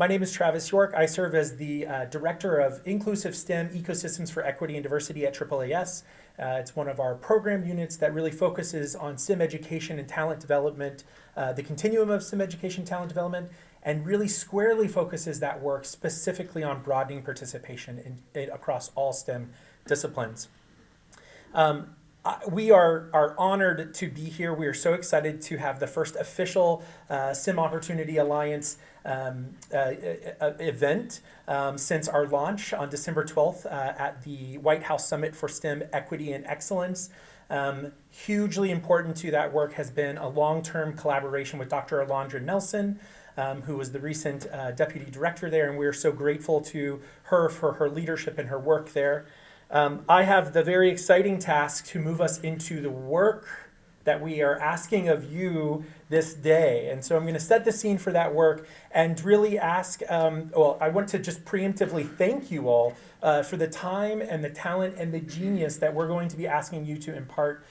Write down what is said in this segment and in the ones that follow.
My name is Travis York. I serve as the Director of Inclusive STEM Ecosystems for Equity and Diversity at AAAS. It's one of our program units that really focuses on STEM education and talent development, the continuum of STEM education and talent development, and really squarely focuses that work specifically on broadening participation across all STEM disciplines. We are honored to be here. We are so excited to have the first official STEM Opportunity Alliance event since our launch on December 12th at the White House Summit for STEM Equity and Excellence. Hugely important to that work has been a long-term collaboration with Dr. Alondra Nelson, who was the recent deputy director there, and we're so grateful to her for her leadership and her work there. I have the very exciting task to move us into the work that we are asking of you this day. And so I'm going to set the scene for that work and really ask, I want to just preemptively thank you all for the time and the talent and the genius that we're going to be asking you to impart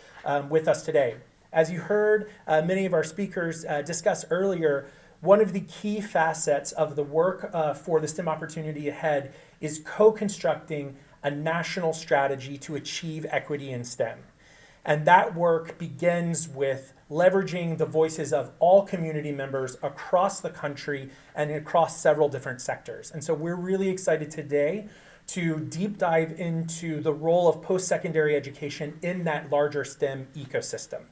with us today. As you heard many of our speakers discuss earlier, one of the key facets of the work for the STEM Opportunity Ahead is co-constructing a national strategy to achieve equity in STEM. And that work begins with leveraging the voices of all community members across the country and across several different sectors. And so we're really excited today to deep dive into the role of post-secondary education in that larger STEM ecosystem.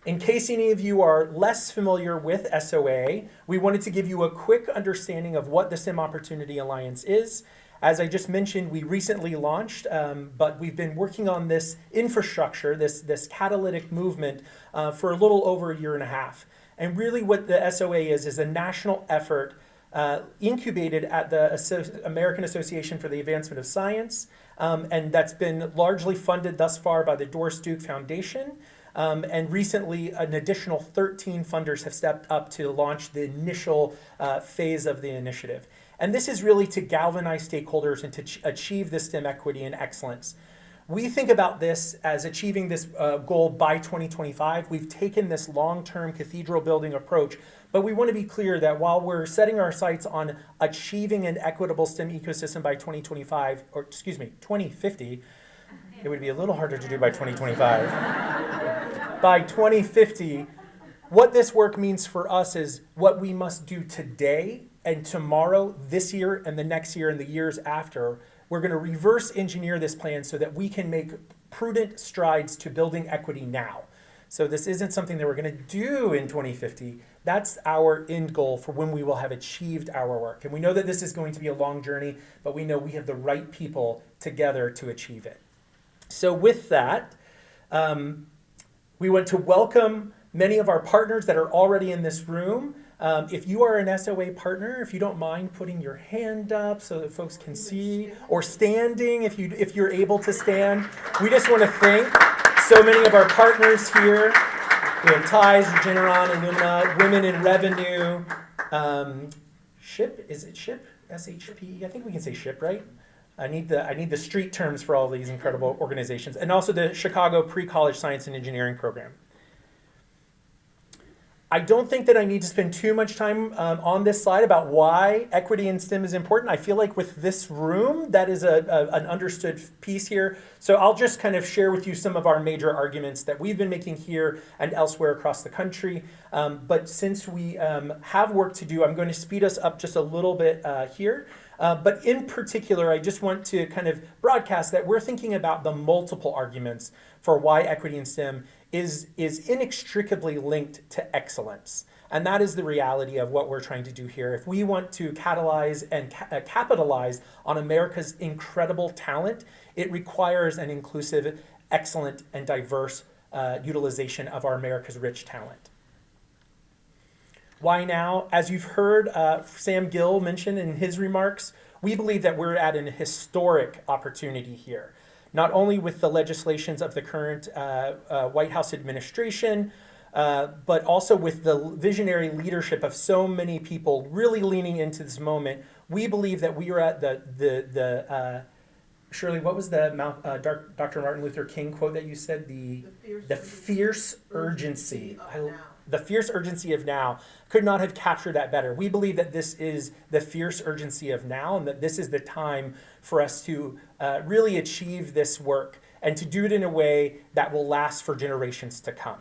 In case any of you are less familiar with SOA, we wanted to give you a quick understanding of what the STEM Opportunity Alliance is. As I just mentioned, we recently launched, but we've been working on this infrastructure, this catalytic movement for a little over a year and a half. And really what the SOA is a national effort incubated at the American Association for the Advancement of Science, and that's been largely funded thus far by the Doris Duke Foundation. And recently, an additional 13 funders have stepped up to launch the initial phase of the initiative. And this is really to galvanize stakeholders and to achieve this STEM equity and excellence. We think about this as achieving this goal by 2025. We've taken this long-term cathedral building approach, but we want to be clear that while we're setting our sights on achieving an equitable STEM ecosystem by 2050, it would be a little harder to do by 2025. By 2050, what this work means for us is what we must do today and tomorrow, this year, and the next year, and the years after. We're going to reverse engineer this plan so that we can make prudent strides to building equity now. So this isn't something that we're going to do in 2050. That's our end goal for when we will have achieved our work. And we know that this is going to be a long journey, but we know we have the right people together to achieve it. So with that, we want to welcome many of our partners that are already in this room. If you are an SOA partner, if you don't mind putting your hand up so that folks can see, or standing if you're able to stand. We just want to thank so many of our partners here. We have TIES, Regeneron, Illumina, Women in Revenue, SHIP, is it SHIP? SHP? I think we can say SHIP, right? I need the street terms for all these incredible organizations. And also the Chicago Pre-College Science and Engineering Program. I don't think that I need to spend too much time on this slide about why equity in STEM is important. I feel like with this room, that is an understood piece here. So I'll just kind of share with you some of our major arguments that we've been making here and elsewhere across the country. But since we have work to do, I'm going to speed us up just a little bit here. But in particular, I just want to kind of broadcast that we're thinking about the multiple arguments for why equity in STEM is inextricably linked to excellence. And that is the reality of what we're trying to do here. If we want to catalyze and capitalize on America's incredible talent, it requires an inclusive, excellent, and diverse utilization of our America's rich talent. Why now? As you've heard Sam Gill mention in his remarks, we believe that we're at an historic opportunity here. Not only with the legislations of the current White House administration, but also with the visionary leadership of so many people really leaning into this moment. We believe that we are at the Shirley, what was the Dr. Martin Luther King quote that you said? The fierce urgency. the fierce urgency of now could not have captured that better. We believe that this is the fierce urgency of now, and that this is the time for us to really achieve this work and to do it in a way that will last for generations to come.